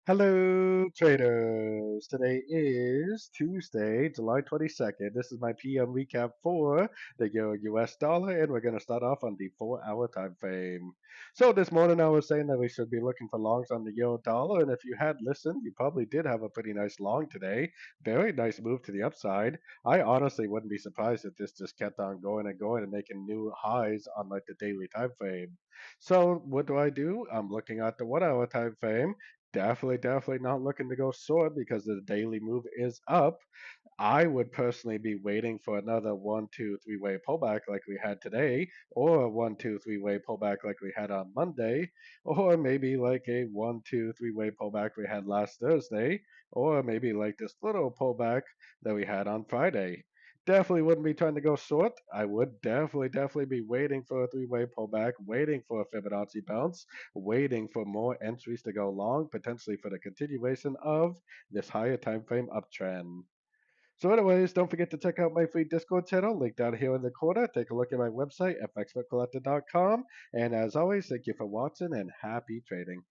Hello, traders. Today is Tuesday, July 22nd. This is my PM recap for the Euro US dollar, and we're going to start off on the 4-hour time frame. So, this morning I was saying that we should be looking for longs on the Euro dollar, and if you had listened, you probably did have a pretty nice long today. Very nice move to the upside. I honestly wouldn't be surprised if this just kept on going and going and making new highs on like the daily time frame. So, what do? I'm looking at the 1-hour time frame. Definitely not looking to go short because the daily move is up. I would personally be waiting for another one, two, three-way pullback like we had today, or a one, two, three-way pullback like we had on Monday, or maybe like a one, two, three-way pullback we had last Thursday, or maybe like this little pullback that we had on Friday. Definitely wouldn't be trying to go short. I would definitely be waiting for a three-way pullback, waiting for a Fibonacci bounce, waiting for more entries to go long, potentially for the continuation of this higher time frame uptrend. So anyways, don't forget to check out my free Discord channel, link down here in the corner. Take a look at my website, fxpipcollector.com. And as always, thank you for watching and happy trading.